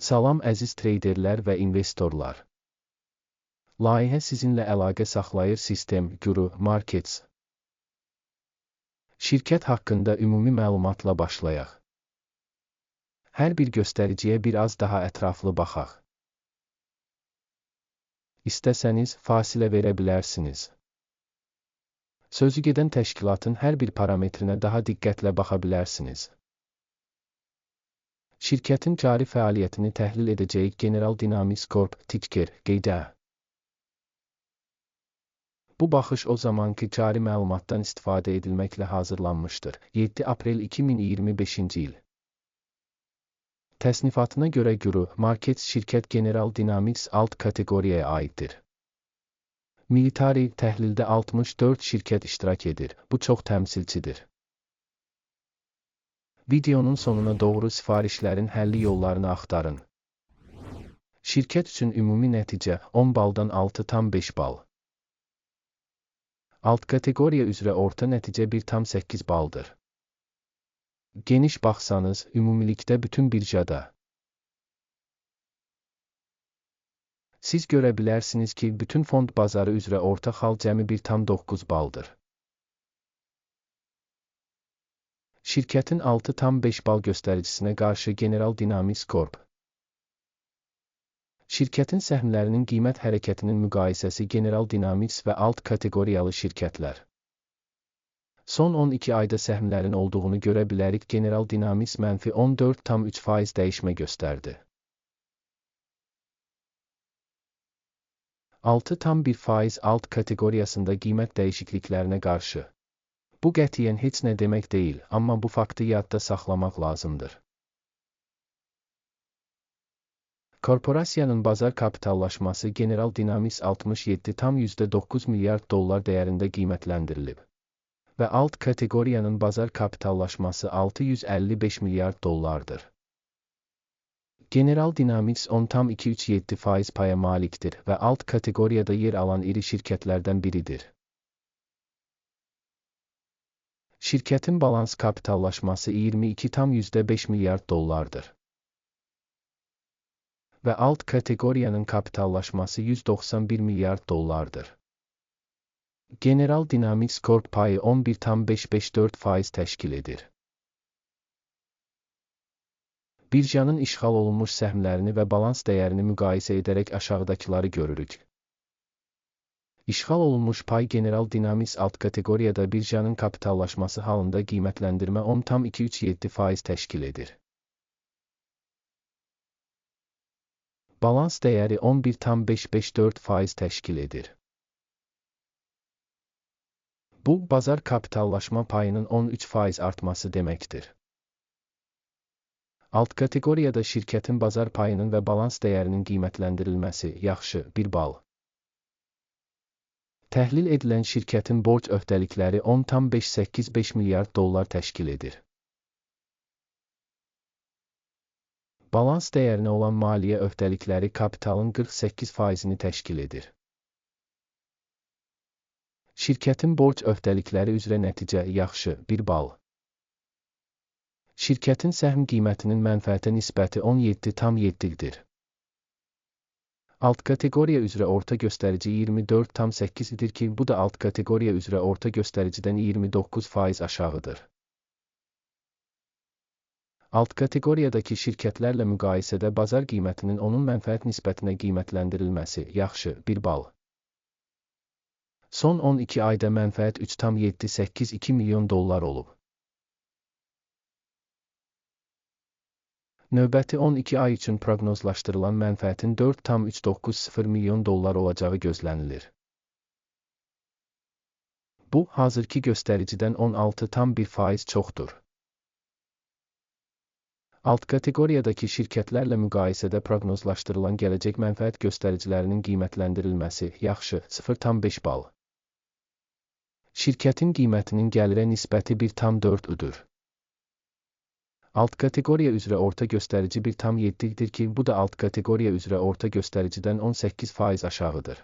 Salam əziz treyderlər və investorlar. Layihə sizinlə əlaqə saxlayır Sistem Guru Markets. Şirkət haqqında ümumi məlumatla başlayaq. Hər bir göstəriciyə biraz daha ətraflı baxaq. İstəsəniz, fasilə verə bilərsiniz. Sözügedən təşkilatın hər bir parametrinə daha diqqətlə baxa bilərsiniz. Şirkətin cari fəaliyyətini təhlil edəcəyik General Dynamics Corp. Ticker qeydə. Bu baxış o zamanki cari məlumatdan istifadə edilməklə hazırlanmışdır. 7 aprel 2025-ci il. Təsnifatına görə Guru Markets şirkət General Dynamics alt kateqoriyaya aiddir. Military təhlildə 64 şirkət iştirak edir. Bu çox təmsilçidir. Videonun sonuna doğru sifarişlərin həlli yollarını axtarın. Şirkət üçün ümumi nəticə 10 baldan 6,5 bal. Alt kateqoriya üzrə orta nəticə 1,8 baldır. Geniş baxsanız, ümumilikdə bütün birjada. Siz görə bilərsiniz ki, bütün fond bazarı üzrə orta xal cəmi 1,9 baldır. Şirkətin 6,5 bal göstəricinə qarşı General Dynamics Corp. Şirkətin səhmlərinin qiymət hərəkətinin müqayisəsi General Dynamics və alt kateqoriyalı şirkətlər. Son 12 ayda səhmlərin olduğunu görə bilərik General Dynamics mənfi 14,3% dəyişmə göstərdi. 6,1% alt kateqoriyasında qiymət dəyişikliklərinə qarşı. Bu qətiyyən heç nə demək deyil, amma bu faktı yadda saxlamaq lazımdır. Korporasiyanın bazar kapitallaşması General Dynamics 67,9 milyard dollar dəyərində qiymətləndirilib və alt kateqoriyanın bazar kapitallaşması 655 milyard dollardır. General Dynamics 10,237% paya malikdir və alt kateqoriyada yer alan iri şirkətlərdən biridir. Şirkətin balans kapitallaşması 22,5 milyard dollardır. Və alt kateqoriyanın kapitallaşması 191 milyard dollardır. General Dynamics Corp payı 11,554% təşkil edir. Birjanın işğal olunmuş səhmlərini və balans dəyərini müqayisə edərək aşağıdakıları görürük. İşğal olunmuş pay General Dynamics alt kateqoriyada birjanın kapitallaşması halında qiymətləndirmə 10,237% təşkil edir. Balans dəyəri 11,554% təşkil edir. Bu, bazar kapitallaşma payının 13% artması deməkdir. Alt kateqoriyada şirkətin bazar payının və balans dəyərinin qiymətləndirilməsi yaxşı, 1 bal. Təhlil edilən şirkətin borc öhdəlikləri 10,585 milyard dollar təşkil edir. Balans dəyərinə olan maliyyə öhdəlikləri kapitalın 48%-ni təşkil edir. Şirkətin borc öhdəlikləri üzrə nəticə yaxşı, 1 bal. Şirkətin səhm qiymətinin mənfəətə nisbəti 17,7-dir. Alt kateqoriya üzrə orta göstərici 24,8-dir ki, bu da alt kateqoriya üzrə orta göstəricidən 29% aşağıdır. Alt kateqoriyadakı şirkətlərlə müqayisədə bazar qiymətinin onun mənfəət nisbətinə qiymətləndirilməsi yaxşı, 1 bal. Son 12 ayda mənfəət 3,782 milyon dollar olub. Növbəti 12 ay üçün proqnozlaşdırılan mənfəətin 4,390 milyon dollar olacağı gözlənilir. Bu, hazırki göstəricidən 16,1% çoxdur. Alt kateqoriyadakı şirkətlərlə müqayisədə proqnozlaşdırılan gələcək mənfəət göstəricilərinin qiymətləndirilməsi yaxşı, 0,5 bal. Şirkətin qiymətinin gəlirə nisbəti 1,4-dür. Alt kateqoriya üzrə orta göstərici 1,7-dir ki, bu da alt kateqoriya üzrə orta göstəricidən 18% aşağıdır.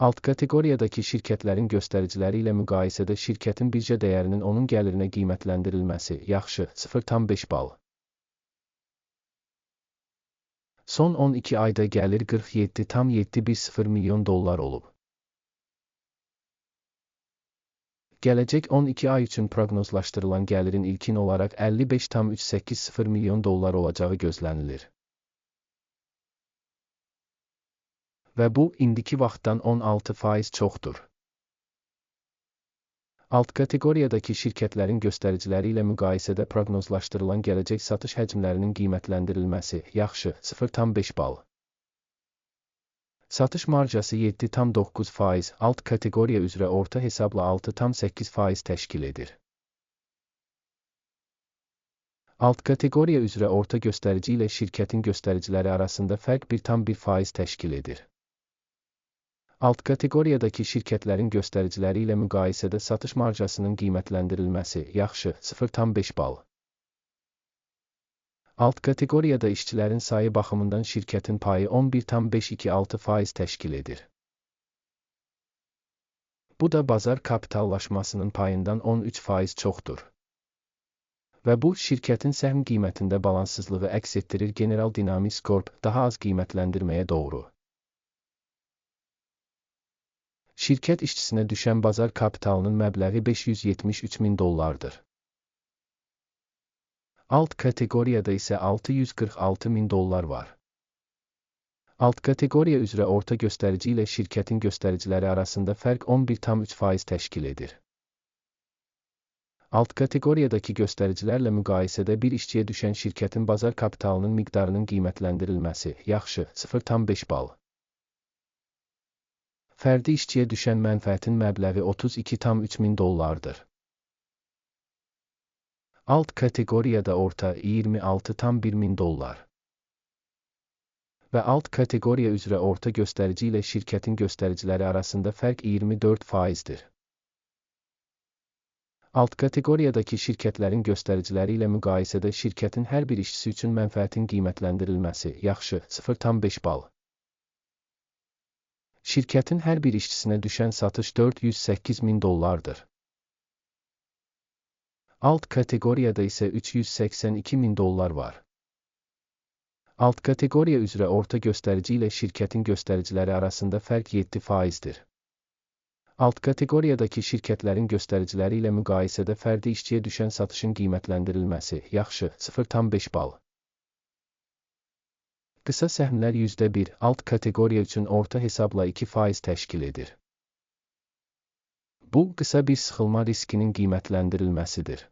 Alt kateqoriyadakı şirkətlərin göstəriciləri ilə müqayisədə şirkətin birja dəyərinin onun gəlirinə qiymətləndirilməsi yaxşı, 0,5 bal. Son 12 ayda gəlir 47,710 milyon dollar olub. Gələcək 12 ay üçün proqnozlaşdırılan gəlirin ilkin olaraq 55,380 milyon dollar olacağı gözlənilir. Və bu, indiki vaxtdan 16% çoxdur. Alt kateqoriyadakı şirkətlərin göstəriciləri ilə müqayisədə proqnozlaşdırılan gələcək satış həcmlərinin qiymətləndirilməsi yaxşı 0,5 bal. Satış marjası 7,9%, alt kateqoriya üzrə orta hesabla 6,8% təşkil edir. Alt kateqoriya üzrə orta göstərici ilə şirkətin göstəriciləri arasında fərq 1,1% təşkil edir. Alt kateqoriyadakı şirkətlərin göstəriciləri ilə müqayisədə satış marjasının qiymətləndirilməsi yaxşı 0,5 bal. Alt kateqoriyada işçilərin sayı baxımından şirkətin payı 11,526% təşkil edir. Bu da bazar kapitallaşmasının payından 13% çoxdur. Və bu, şirkətin səhm qiymətində balanssızlığı əks etdirir. General Dynamics Corp daha az qiymətləndirməyə doğru. Şirkət işçisinə düşən bazar kapitalının məbləği 573 min dollardır. Alt kateqoriyada isə 646 min dollar var. Alt kateqoriya üzrə orta göstərici ilə şirkətin göstəriciləri arasında fərq 11,3% təşkil edir. Alt kateqoriyadakı göstəricilərlə müqayisədə bir işçiyə düşən şirkətin bazar kapitalının miqdarının qiymətləndirilməsi yaxşı 0,5 bal. Fərdi işçiyə düşən mənfəətin məbləği 32,3 min dollardır. Alt kateqoriyada orta 26,1 min dollar. Və alt kateqoriya üzrə orta göstərici ilə şirkətin göstəriciləri arasında fərq 24%dir. Alt kateqoriyadakı şirkətlərin göstəriciləri ilə müqayisədə şirkətin hər bir işçisi üçün mənfəətin qiymətləndirilməsi yaxşı 0,5 bal. Şirkətin hər bir işçisinə düşən satış 408 min dollardır. Alt kateqoriyada isə 382 min dollar var. Alt kateqoriya üzrə orta göstərici ilə şirkətin göstəriciləri arasında fərq 7%dir. Alt kateqoriyadakı şirkətlərin göstəriciləri ilə müqayisədə fərdi işçiyə düşən satışın qiymətləndirilməsi yaxşı 0,5 bal. Qısa səhmlər %1, alt kateqoriya üçün orta hesabla 2% təşkil edir. Bu, qısa bir sıxılma riskinin qiymətləndirilməsidir.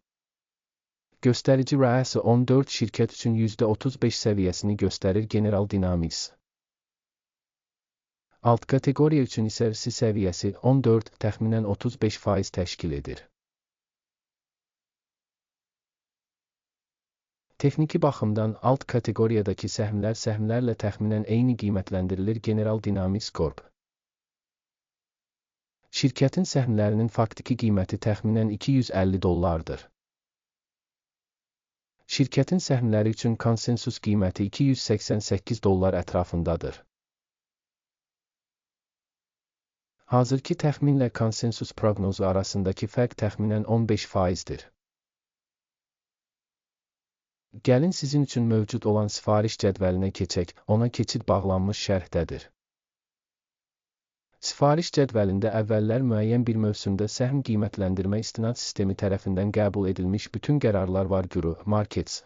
Göstərici rəası 14 şirkət üçün %35 səviyyəsini göstərir. General Dynamics. Alt kateqoriya üçün isə RSI səviyyəsi 14, təxminən 35% təşkil edir. Texniki baxımdan alt kateqoriyadakı səhmlərlə təxminən eyni qiymətləndirilir. General Dynamics Corp. Şirkətin səhmlərinin faktiki qiyməti təxminən 250 dollardır. Şirkətin səhmləri üçün konsensus qiyməti 288 dollar ətrafındadır. Hazırki təxminlə konsensus proqnozu arasındakı fərq təxminən 15%dir. Gəlin sizin üçün mövcud olan sifariş cədvəlinə keçək, ona keçid bağlanmış şərhdədir. Sifariş cədvəlində əvvəllər müəyyən bir mövsümdə səhm qiymətləndirmə istinad sistemi tərəfindən qəbul edilmiş bütün qərarlar var. Guru, Markets.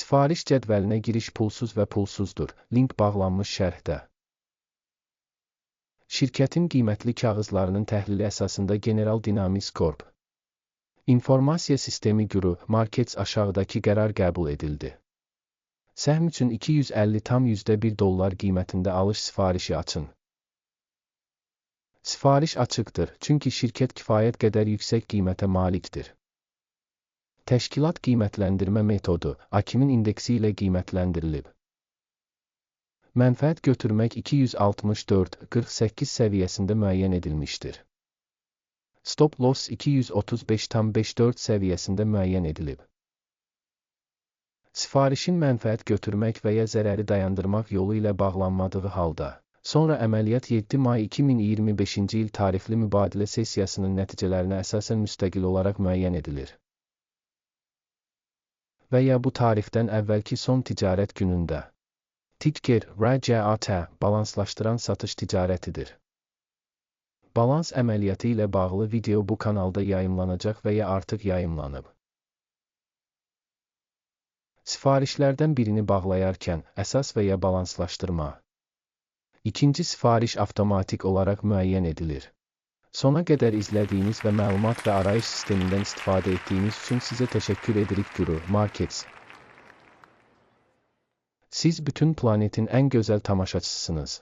Sifariş cədvəlinə giriş pulsuz və pulsuzdur. Link bağlanmış şərhdə. Şirkətin qiymətli kağızlarının təhlili əsasında General Dynamics Corp. İnformasiya sistemi Guru, Markets aşağıdakı qərar qəbul edildi. Səhm üçün 250,1 dollar qiymətində alış sifarişi açın. Sifariş açıqdır, çünki şirkət kifayət qədər yüksək qiymətə malikdir. Təşkilat qiymətləndirmə metodu, AKİMin indeksi ilə qiymətləndirilib. Mənfəət götürmək 264,48 səviyyəsində müəyyən edilmişdir. Stop loss 235,54 səviyyəsində müəyyən edilib. Sifarişin mənfəət götürmək və ya zərəri dayandırmaq yolu ilə bağlanmadığı halda, sonra əməliyyat 7 may 2025-ci il tarixli mübadilə sessiyasının nəticələrinə əsasən müstəqil olaraq müəyyən edilir. və ya bu tarixdən əvvəlki son ticarət günündə. Ticker, RCAT, balanslaşdıran satış ticarətidir. Balans əməliyyatı ilə bağlı video bu kanalda yayımlanacaq və ya artıq yayımlanıb. Sifarişlərdən birini bağlayarkən, əsas və ya balanslaşdırma. İkinci sifariş avtomatik olaraq müəyyən edilir. Sona qədər izlədiyiniz və məlumat və arayış sistemindən istifadə etdiyiniz üçün sizə təşəkkür edirik Guru Markets. Siz bütün planetin ən gözəl tamaşaçısınız.